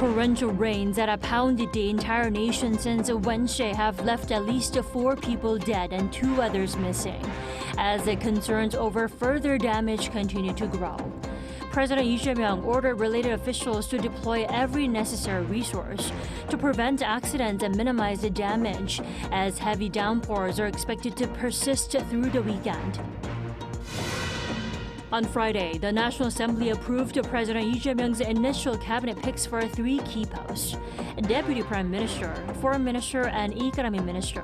Torrential rains that have pounded the entire nation since Wednesday have left at least 4 people dead and 2 others missing, as the concerns over further damage continue to grow. President Lee Jae-myung ordered related officials to deploy every necessary resource to prevent accidents and minimize the damage, as heavy downpours are expected to persist through the weekend. On Friday, the National Assembly approved President Lee Jae-myung's initial cabinet picks for 3 key posts: Deputy Prime Minister, Foreign Minister, and Economy Minister.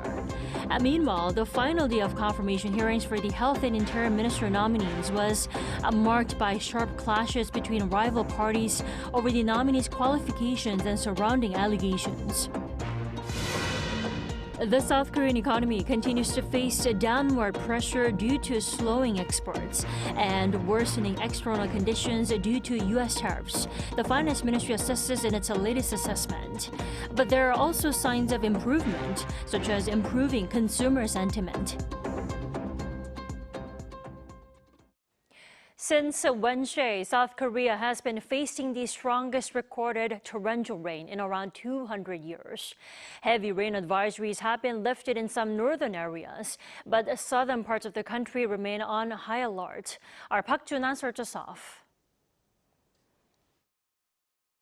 And meanwhile, the final day of confirmation hearings for the Health and Interior Minister nominees was marked by sharp clashes between rival parties over the nominees' qualifications and surrounding allegations. The South Korean economy continues to face downward pressure due to slowing exports and worsening external conditions due to U.S. tariffs, the Finance Ministry assesses in its latest assessment. But there are also signs of improvement, such as improving consumer sentiment. Since Wednesday, South Korea has been facing the strongest recorded torrential rain in around 200 years. Heavy rain advisories have been lifted in some northern areas, but southern parts of the country remain on high alert. Our Park Jun-an starts us off.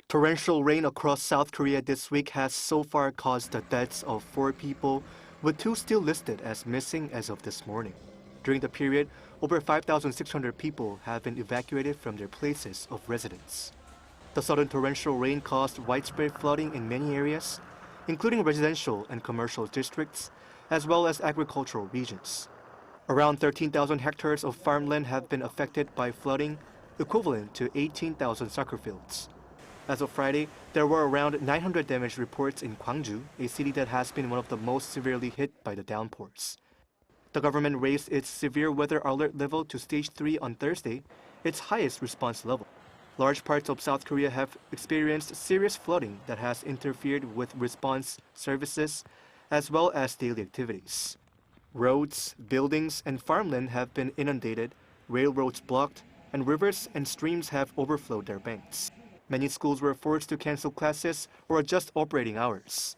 Torrential rain across South Korea this week has so far caused the deaths of 4 people, with 2 still listed as missing as of this morning. During the period, over 5,600 people have been evacuated from their places of residence. The sudden torrential rain caused widespread flooding in many areas, including residential and commercial districts, as well as agricultural regions. Around 13,000 hectares of farmland have been affected by flooding, equivalent to 18,000 soccer fields. As of Friday, there were around 900 damage reports in Gwangju, a city that has been one of the most severely hit by the downpours. The government raised its severe weather alert level to Stage 3 on Thursday, its highest response level. Large parts of South Korea have experienced serious flooding that has interfered with response services as well as daily activities. Roads, buildings, and farmland have been inundated, railroads blocked, and rivers and streams have overflowed their banks. Many schools were forced to cancel classes or adjust operating hours.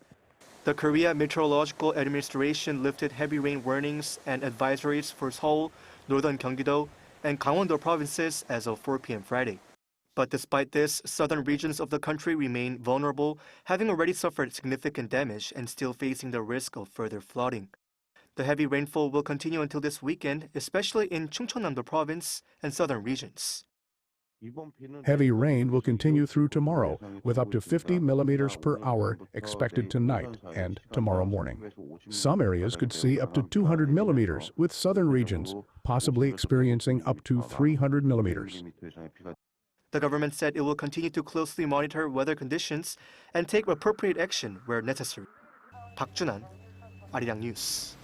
The Korea Meteorological Administration lifted heavy rain warnings and advisories for Seoul, northern Gyeonggi-do, and Gangwon-do provinces as of 4 p.m. Friday. But despite this, southern regions of the country remain vulnerable, having already suffered significant damage and still facing the risk of further flooding. The heavy rainfall will continue until this weekend, especially in Chungcheongnam-do province and southern regions. Heavy rain will continue through tomorrow, with up to 50 millimeters per hour expected tonight and tomorrow morning. Some areas could see up to 200 millimeters, with southern regions possibly experiencing up to 300 millimeters. The government said it will continue to closely monitor weather conditions and take appropriate action where necessary. Park Jun-an, Arirang News.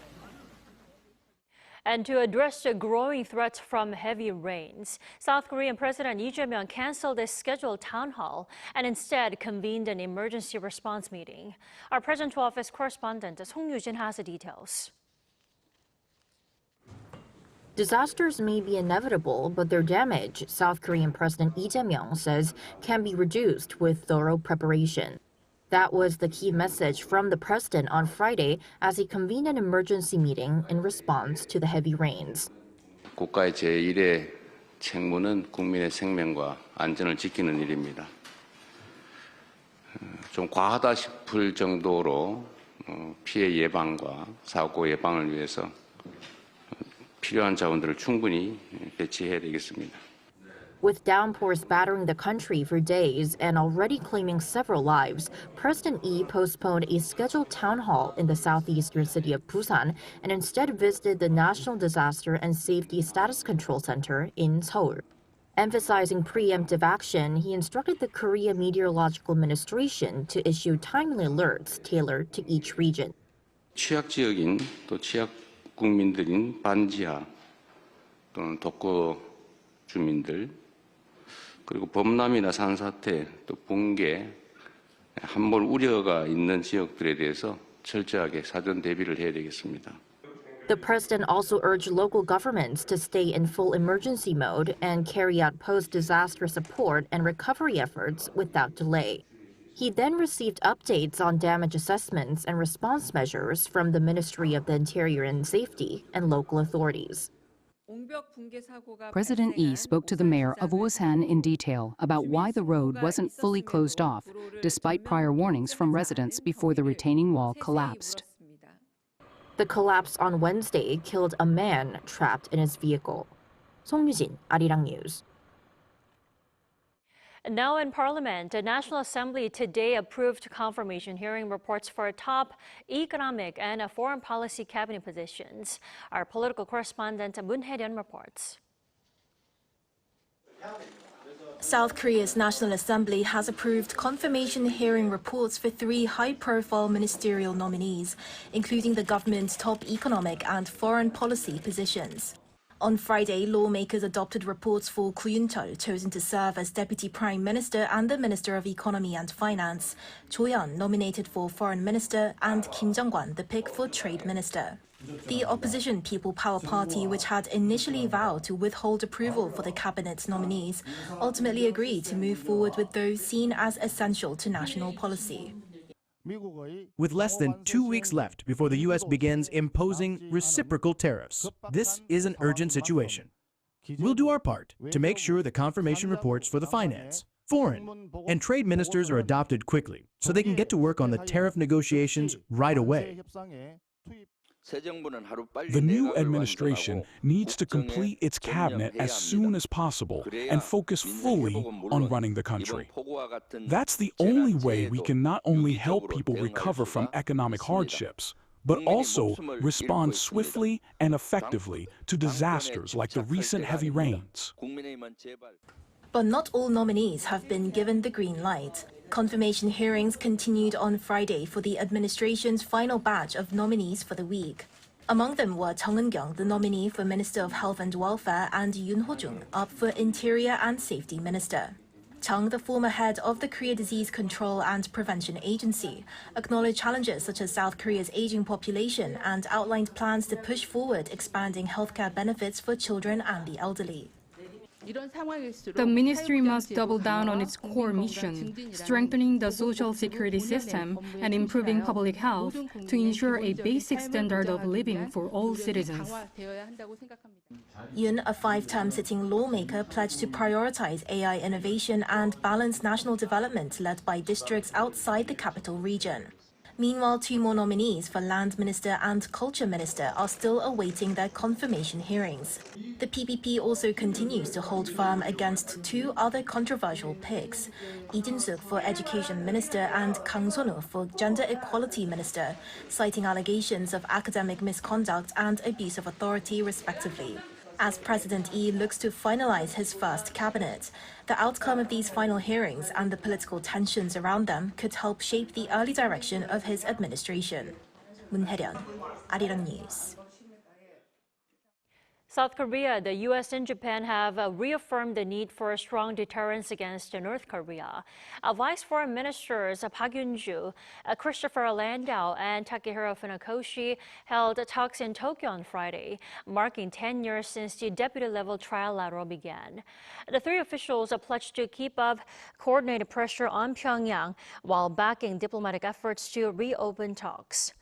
And to address the growing threats from heavy rains, South Korean President Lee Jae-myung canceled a scheduled town hall and instead convened an emergency response meeting. Our Presidential Office correspondent Song Yu-jin has the details. Disasters may be inevitable, but their damage, South Korean President Lee Jae-myung says, can be reduced with thorough preparation. That was the key message from the president on Friday as he convened an emergency meeting in response to the heavy rains. 국가의 제1의 책무는 국민의 생명과 안전을 지키는 일입니다. 좀 과하다 싶을 정도로 피해 예방과 사고 예방을 위해서 필요한 자원들을 충분히 배치해야 되겠습니다. With downpours battering the country for days and already claiming several lives, President Lee postponed a scheduled town hall in the southeastern city of Busan and instead visited the National Disaster and Safety Status Control Center in Seoul. Emphasizing preemptive action, he instructed the Korea Meteorological Administration to issue timely alerts tailored to each region. 취약 지역인 또 취약 국민들인 반지하 또는 독거 주민들 그리고 범람이나 산사태, 또 붕괴, 함몰 우려가 있는 지역들에 대해서 철저하게 사전 대비를 해야 되겠습니다. The president also urged local governments to stay in full emergency mode and carry out post-disaster support and recovery efforts without delay. He then received updates on damage assessments and response measures from the Ministry of the Interior and Safety and local authorities. President Lee spoke to the mayor of Ulsan in detail about why the road wasn't fully closed off, despite prior warnings from residents before the retaining wall collapsed. The collapse on Wednesday killed a man trapped in his vehicle. 송유진, Arirang News. Now in Parliament, the National Assembly today approved confirmation hearing reports for top economic and foreign policy cabinet positions. Our political correspondent Moon Hae-ryun reports. South Korea's National Assembly has approved confirmation hearing reports for 3 high-profile ministerial nominees, including the government's top economic and foreign policy positions. On Friday, lawmakers adopted reports for Koo Yoon-chol, chosen to serve as Deputy Prime Minister and the Minister of Economy and Finance, Cho Yeon, nominated for Foreign Minister, and Kim Jong-kwan, the pick for Trade Minister. The opposition People Power Party, which had initially vowed to withhold approval for the cabinet's nominees, ultimately agreed to move forward with those seen as essential to national policy. With less than 2 weeks left before the U.S. begins imposing reciprocal tariffs, this is an urgent situation. We'll do our part to make sure the confirmation reports for the finance, foreign, and trade ministers are adopted quickly so they can get to work on the tariff negotiations right away. The new administration needs to complete its cabinet as soon as possible and focus fully on running the country. That's the only way we can not only help people recover from economic hardships, but also respond swiftly and effectively to disasters like the recent heavy rains. But not all nominees have been given the green light. Confirmation hearings continued on Friday for the administration's final batch of nominees for the week. Among them were Chung Eun-kyung, the nominee for Minister of Health and Welfare, and Yoon Ho-jung, up for Interior and Safety Minister. Chung, the former head of the Korea Disease Control and Prevention Agency, acknowledged challenges such as South Korea's aging population and outlined plans to push forward expanding healthcare benefits for children and the elderly. The ministry must double down on its core mission, strengthening the social security system and improving public health to ensure a basic standard of living for all citizens. Yoon, a 5-term sitting lawmaker, pledged to prioritize AI innovation and balance national development led by districts outside the capital region. Meanwhile, 2 more nominees for Land Minister and Culture Minister are still awaiting their confirmation hearings. The PPP also continues to hold firm against 2 other controversial picks, Lee Jin-suk for Education Minister and Kang Son-woo for Gender Equality Minister, citing allegations of academic misconduct and abuse of authority, respectively. As President Lee looks to finalize his first cabinet, the outcome of these final hearings and the political tensions around them could help shape the early direction of his administration. Moon Hae-ryun, Arirang News. South Korea, the U.S. and Japan have reaffirmed the need for a strong deterrence against North Korea. Vice Foreign Ministers Park Yoon-ju, Christopher Landau, and Takehiro Funakoshi held talks in Tokyo on Friday, marking 10 years since the deputy-level trilateral began. The 3 officials pledged to keep up coordinated pressure on Pyongyang while backing diplomatic efforts to reopen talks.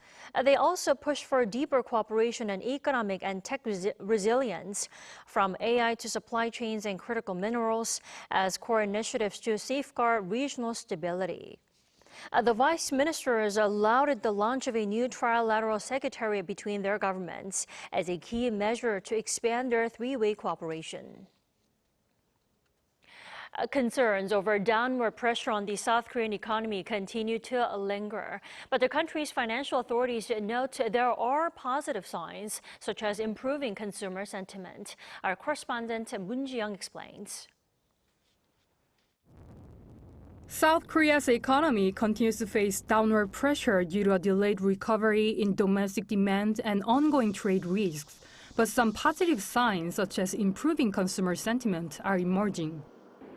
They also pushed for deeper cooperation in economic and tech resilience, from AI to supply chains and critical minerals, as core initiatives to safeguard regional stability. The vice ministers lauded the launch of a new trilateral secretariat between their governments as a key measure to expand their 3-way cooperation. Concerns over downward pressure on the South Korean economy continue to linger, but the country's financial authorities note there are positive signs, such as improving consumer sentiment. Our correspondent Moon Ji-young explains. South Korea's economy continues to face downward pressure due to a delayed recovery in domestic demand and ongoing trade risks, but some positive signs, such as improving consumer sentiment, are emerging.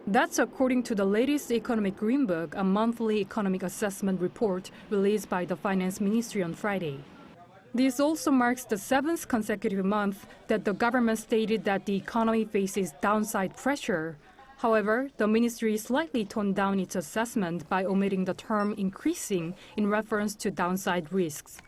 That's according to the latest Economic Green Book, a monthly economic assessment report released by the Finance Ministry on Friday. This also marks the 7th consecutive month that the government stated that the economy faces downside pressure, However, the ministry slightly toned down its assessment by omitting the term increasing in reference to downside risks.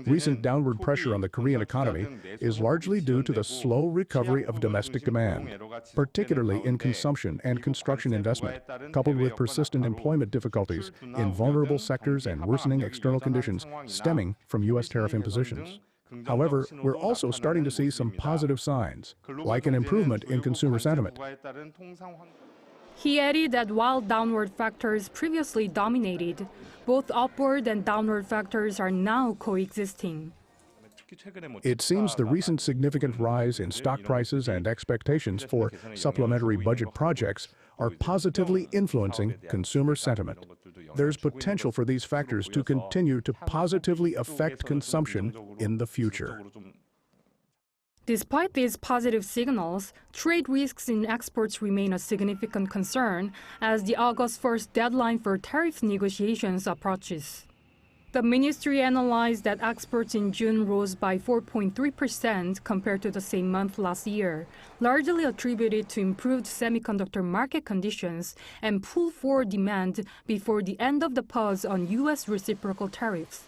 Recent downward pressure on the Korean economy is largely due to the slow recovery of domestic demand, particularly in consumption and construction investment, coupled with persistent employment difficulties in vulnerable sectors and worsening external conditions stemming from U.S. tariff impositions. However, we're also starting to see some positive signs, like an improvement in consumer sentiment. He added that while downward factors previously dominated, both upward and downward factors are now coexisting. It seems the recent significant rise in stock prices and expectations for supplementary budget projects are positively influencing consumer sentiment. There's potential for these factors to continue to positively affect consumption in the future. Despite these positive signals, trade risks in exports remain a significant concern as the August 1st deadline for tariff negotiations approaches. The ministry analyzed that exports in June rose by 4.3% compared to the same month last year, largely attributed to improved semiconductor market conditions and pull-forward demand before the end of the pause on U.S. reciprocal tariffs.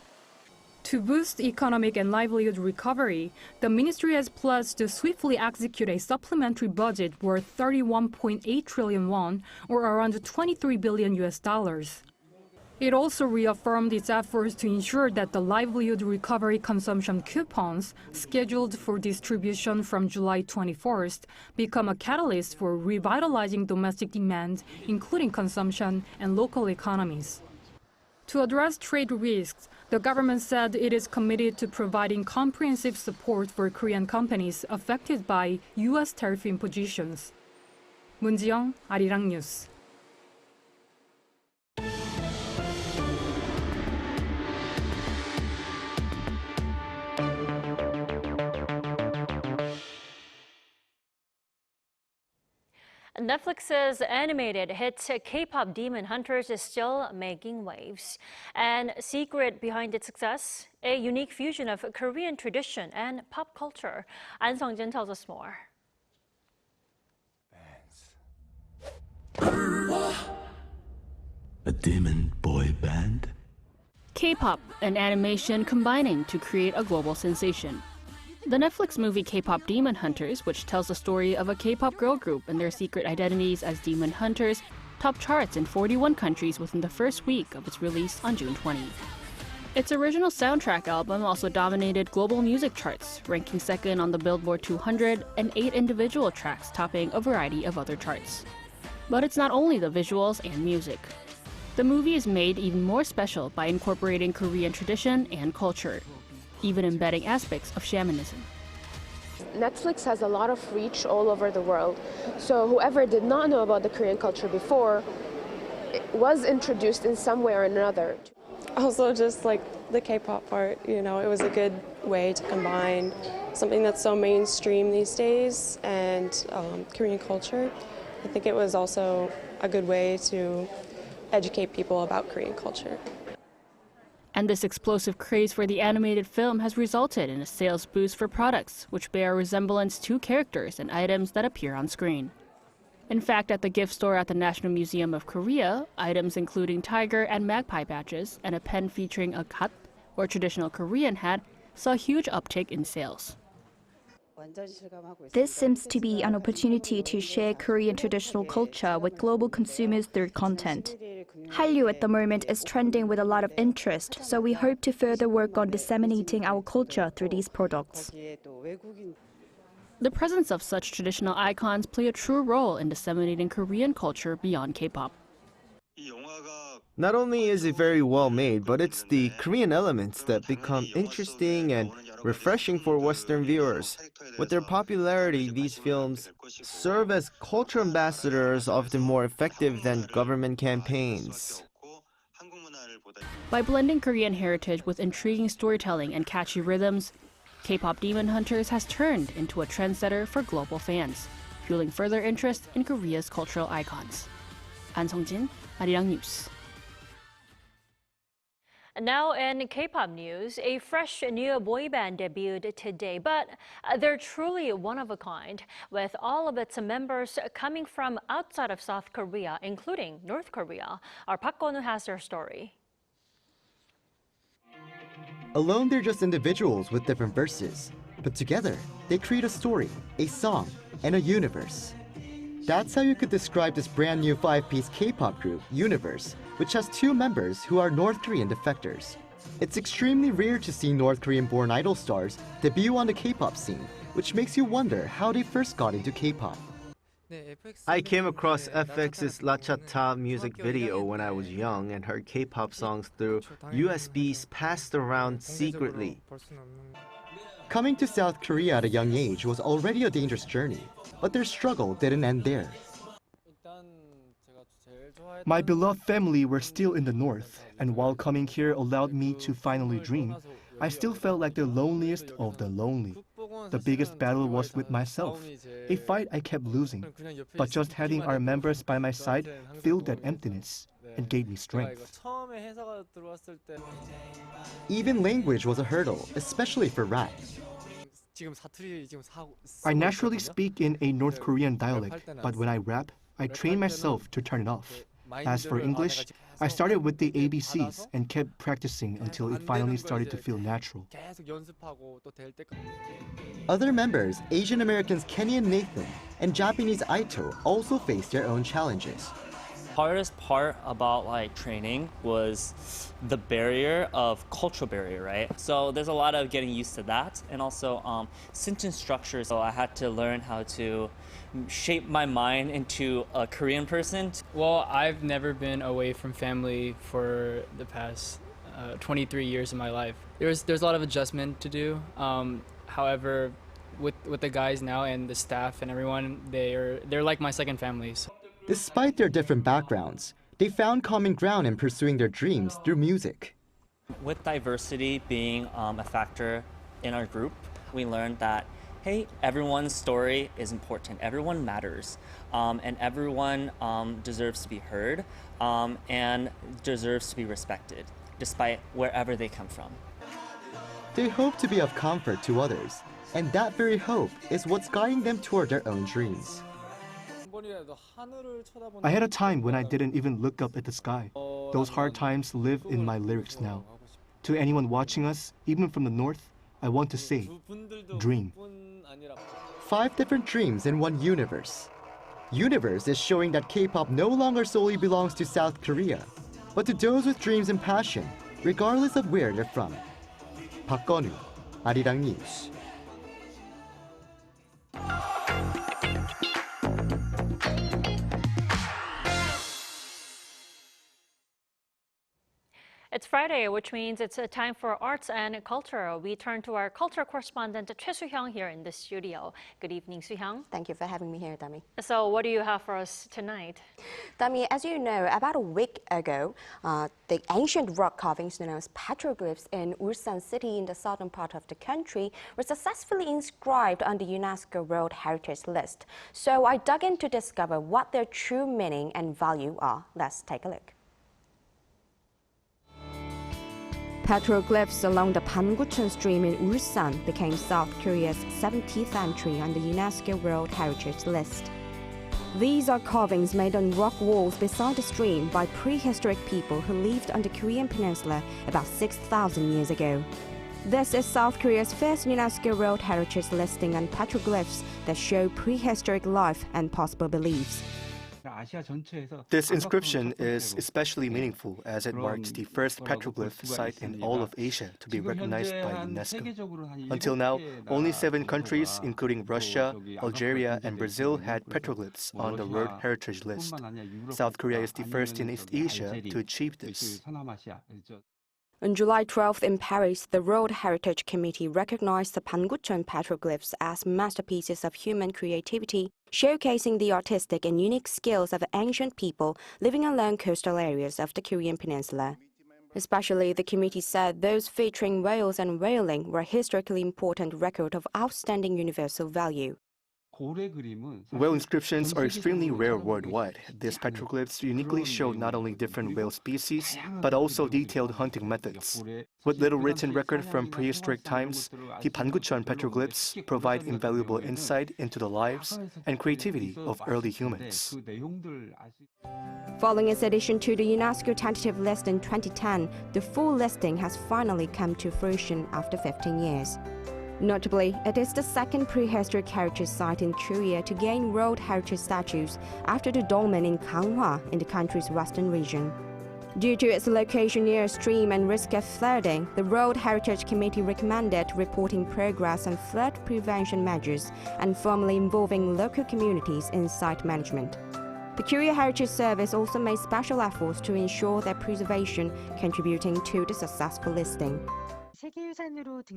To boost economic and livelihood recovery, the ministry has pledged to swiftly execute a supplementary budget worth 31.8 trillion won, or around $23 billion. It also reaffirmed its efforts to ensure that the livelihood recovery consumption coupons, scheduled for distribution from July 21st, become a catalyst for revitalizing domestic demand, including consumption and local economies. To address trade risks, the government said it is committed to providing comprehensive support for Korean companies affected by U.S. tariff impositions. Moon Ji-young, Arirang News. Netflix's animated hit K-pop Demon Hunters is still making waves. And secret behind its success, a unique fusion of Korean tradition and pop culture. An Sung-jin tells us more. A demon boy band? K-pop, an animation combining to create a global sensation. The Netflix movie K-pop Demon Hunters, which tells the story of a K-pop girl group and their secret identities as demon hunters, topped charts in 41 countries within the first week of its release on June 20. Its original soundtrack album also dominated global music charts, ranking second on the Billboard 200 and 8 individual tracks topping a variety of other charts. But it's not only the visuals and music. The movie is made even more special by incorporating Korean tradition and culture, even embedding aspects of shamanism. Netflix has a lot of reach all over the world, so whoever did not know about the Korean culture before was introduced in some way or another. Also just like the K-pop part, it was a good way to combine something that's so mainstream these days and Korean culture. I think it was also a good way to educate people about Korean culture. And this explosive craze for the animated film has resulted in a sales boost for products, which bear a resemblance to characters and items that appear on screen. In fact, at the gift store at the National Museum of Korea, items including tiger and magpie badges and a pen featuring a gat, or traditional Korean hat, saw a huge uptick in sales. This seems to be an opportunity to share Korean traditional culture with global consumers through content. Hallyu at the moment is trending with a lot of interest, so we hope to further work on disseminating our culture through these products. The presence of such traditional icons play a true role in disseminating Korean culture beyond K-pop. Not only is it very well made, but it's the Korean elements that become interesting and refreshing for Western viewers. With their popularity, these films serve as culture ambassadors, often more effective than government campaigns. By blending Korean heritage with intriguing storytelling and catchy rhythms, K-pop Demon Hunters has turned into a trendsetter for global fans, fueling further interest in Korea's cultural icons. An Sung-jin, Arirang News. Now in K-pop news, a fresh new boy band debuted today, but they're truly one of a kind, with all of its members coming from outside of South Korea, including North Korea. Our Park Gon-woo has their story. Alone, they're just individuals with different verses, but together, they create a story, a song, and a universe. That's how you could describe this brand new 5-piece K-pop group, Universe, which has 2 members who are North Korean defectors. It's extremely rare to see North Korean-born idol stars debut on the K-pop scene, which makes you wonder how they first got into K-pop. I came across FX's La Cha Ta music video when I was young and heard K-pop songs through USBs passed around secretly. Coming to South Korea at a young age was already a dangerous journey, but their struggle didn't end there. My beloved family were still in the north, and while coming here allowed me to finally dream, I still felt like the loneliest of the lonely. The biggest battle was with myself, a fight I kept losing, but just having our members by my side filled that emptiness and gave me strength. Even language was a hurdle, especially for rap. I naturally speak in a North Korean dialect, but when I rap, I train myself to turn it off. As for English, I started with the ABCs and kept practicing until it finally started to feel natural. Other members, Asian Americans Kenny and Nathan, and Japanese Aito also faced their own challenges. Hardest part about training was the barrier of cultural barrier, right? So there's a lot of getting used to that, and also sentence structures. So I had to learn how to shape my mind into a Korean person. Well, I've never been away from family for the past 23 years of my life. There's a lot of adjustment to do. However, with the guys now and the staff and everyone, they're like my second families. Despite their different backgrounds, they found common ground in pursuing their dreams through music. With diversity being a factor in our group, we learned that, hey, everyone's story is important, everyone matters, and everyone deserves to be heard and deserves to be respected, despite wherever they come from. They hope to be of comfort to others, and that very hope is what's guiding them toward their own dreams. I had a time when I didn't even look up at the sky. Those hard times live in my lyrics now. To anyone watching us, even from the north, I want to say, dream. 5 different dreams in one universe. Universe is showing that K-pop no longer solely belongs to South Korea, but to those with dreams and passion, regardless of where they're from. Park Gon-woo, Arirang News. It's Friday, which means it's a time for arts and culture. We turn to our culture correspondent, Choi Soo-hyung, here in the studio. Good evening, Soo-hyung. Thank you for having me here, Dami. So what do you have for us tonight? Dami, as you know, about a week ago, the ancient rock carvings known as petroglyphs in Ulsan city in the southern part of the country were successfully inscribed on the UNESCO World Heritage List. So I dug in to discover what their true meaning and value are. Let's take a look. Petroglyphs along the Pangucheon stream in Ulsan became South Korea's 70th entry on the UNESCO World Heritage List. These are carvings made on rock walls beside the stream by prehistoric people who lived on the Korean peninsula about 6,000 years ago. This is South Korea's first UNESCO World Heritage listing on petroglyphs that show prehistoric life and possible beliefs. This inscription is especially meaningful as it marks the first petroglyph site in all of Asia to be recognized by UNESCO. Until now, only 7 countries, including Russia, Algeria, and Brazil, had petroglyphs on the World Heritage List. South Korea is the first in East Asia to achieve this. On July 12th in Paris, the World Heritage Committee recognized the Pangucheon petroglyphs as masterpieces of human creativity, showcasing the artistic and unique skills of ancient people living along coastal areas of the Korean peninsula. Especially, the committee said those featuring whales and whaling were a historically important record of outstanding universal value. Whale inscriptions are extremely rare worldwide. These petroglyphs uniquely show not only different whale species, but also detailed hunting methods. With little written record from prehistoric times, the Pangucheon petroglyphs provide invaluable insight into the lives and creativity of early humans. Following its addition to the UNESCO tentative list in 2010, the full listing has finally come to fruition after 15 years. Notably, it is the second prehistoric heritage site in Korea to gain World Heritage status after the dolmen in Ganghwa in the country's western region. Due to its location near a stream and risk of flooding, the World Heritage Committee recommended reporting progress on flood prevention measures and formally involving local communities in site management. The Korea Heritage Service also made special efforts to ensure their preservation, contributing to the successful listing.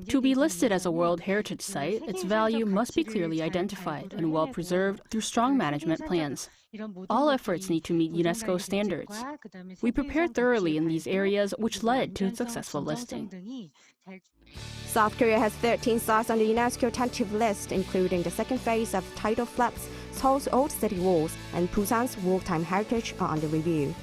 To be listed as a World Heritage Site, its value must be clearly identified and well preserved through strong management plans. All efforts need to meet UNESCO standards. We prepared thoroughly in these areas, which led to its successful listing. South Korea has 13 sites on the UNESCO tentative list, including the second phase of tidal flats, Seoul's old city walls, and Busan's wartime heritage are under review.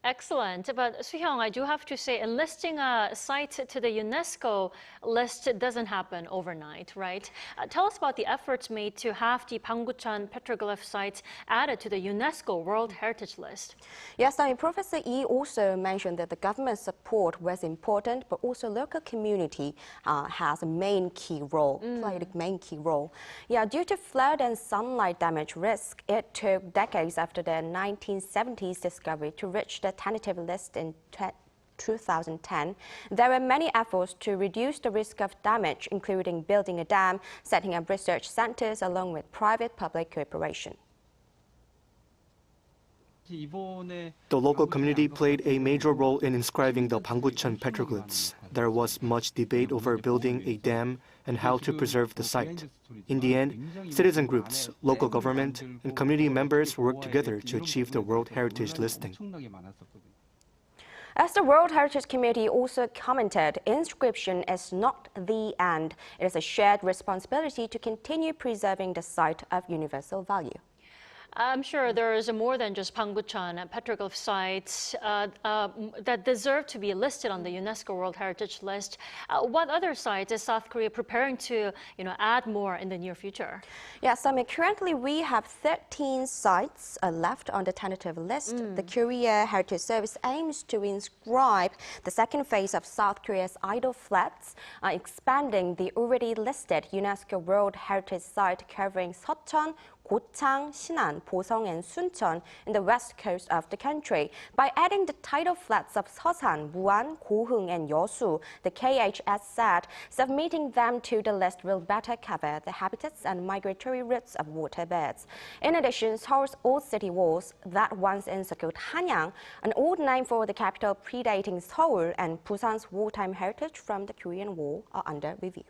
Excellent. But Soo-hyung, I do have to say, enlisting a site to the UNESCO list doesn't happen overnight, right? Tell us about the efforts made to have the Pangucheon petroglyph sites added to the UNESCO World Heritage List. Yes, Professor Yi also mentioned that the government support was important, but also local community has a main key role, played a main key role. Yeah, due to flood and sunlight damage risk, it took decades after the 1970s discovery to reach the tentative list in 2010. There were many efforts to reduce the risk of damage, including building a dam, setting up research centers, along with private-public cooperation. The local community played a major role in inscribing the Pangucheon petroglyphs. There was much debate over building a dam and how to preserve the site. In the end, citizen groups, local government, and community members worked together to achieve the World Heritage listing. As the World Heritage Committee also commented, inscription is not the end. It is a shared responsibility to continue preserving the site of universal value. I'm sure there is more than just Pangucheon petroglyph sites that deserve to be listed on the UNESCO World Heritage List. What other sites is South Korea preparing to, add more in the near future? Yes, currently we have 13 sites left on the tentative list. The Korea Heritage Service aims to inscribe the second phase of South Korea's idol flats, expanding the already listed UNESCO World Heritage Site covering Seocheon, Gochang, Sinan, Posong, and Suncheon in the west coast of the country. By adding the tidal flats of Seosan, Muan, Goheung, and Yeosu, the KHS said submitting them to the list will better cover the habitats and migratory routes of waterbirds. In addition, Seoul's old city walls that once encircled Hanyang, an old name for the capital predating Seoul, and Busan's wartime heritage from the Korean War are under review.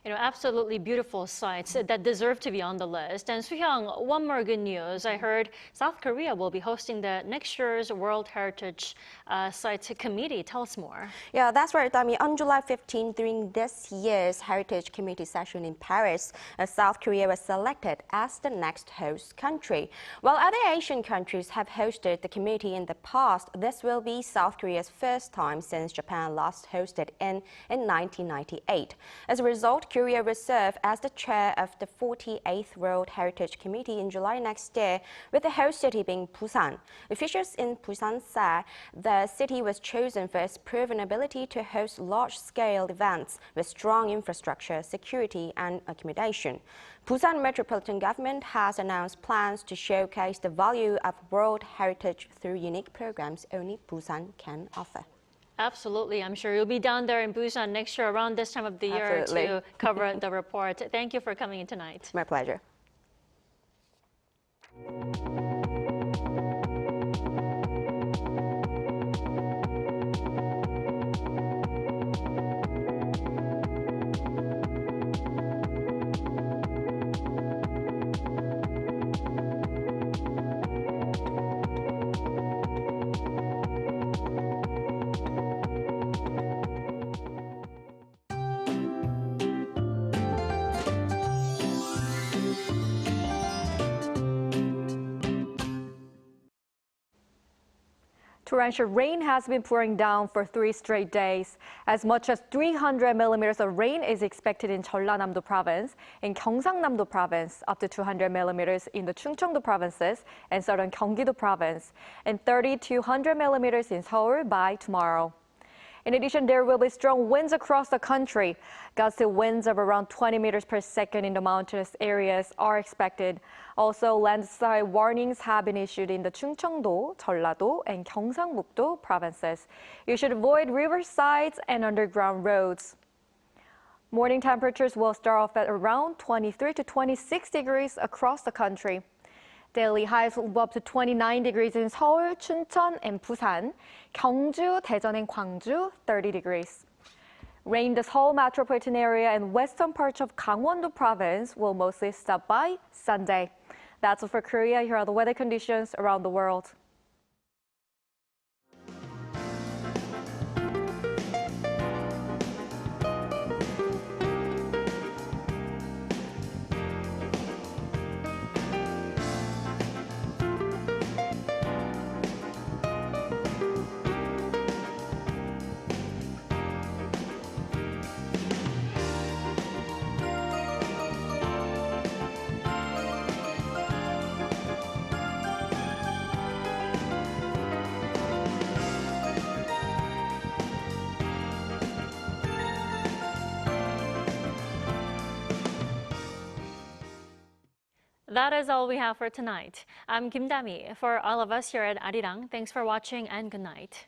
Absolutely beautiful sites that deserve to be on the list. And Soo-hyung, one more good news. I heard South Korea will be hosting the next year's World Heritage Sites Committee. Tell us more. Yeah, that's right, Dami. On July 15, during this year's Heritage Committee session in Paris, South Korea was selected as the next host country. While other Asian countries have hosted the committee in the past, this will be South Korea's first time since Japan last hosted in 1998. As a result, Korea will serve as the chair of the 48th World Heritage Committee in July next year, with the host city being Busan. Officials in Busan said the city was chosen for its proven ability to host large-scale events with strong infrastructure, security, and accommodation. Busan Metropolitan Government has announced plans to showcase the value of World Heritage through unique programs only Busan can offer. Absolutely. I'm sure you'll be down there in Busan next year around this time of the year to cover the report. Thank you for coming in tonight. My pleasure. Torrential rain has been pouring down for 3 straight days. As much as 300 millimeters of rain is expected in Jeollanam-do province, in Gyeongsang-namdo province, up to 200 millimeters in the Chungcheongdo provinces and southern Gyeonggi-do province, and 30 to 100 millimeters in Seoul by tomorrow. In addition, there will be strong winds across the country. Gusty winds of around 20 meters per second in the mountainous areas are expected. Also, landslide warnings have been issued in the Chungcheongdo, Jeollado, and Gyeongsangbuk-do provinces. You should avoid riversides and underground roads. Morning temperatures will start off at around 23 to 26 degrees across the country. Daily highs will go up to 29 degrees in Seoul, Chuncheon, and Busan. Gyeongju, Daejeon, and Gwangju, 30 degrees. Rain in the Seoul metropolitan area and western parts of Gangwon-do province will mostly stop by Sunday. That's all for Korea. Here are the weather conditions around the world. That is all we have for tonight. I'm Kim Dami. For all of us here at Arirang, thanks for watching and good night.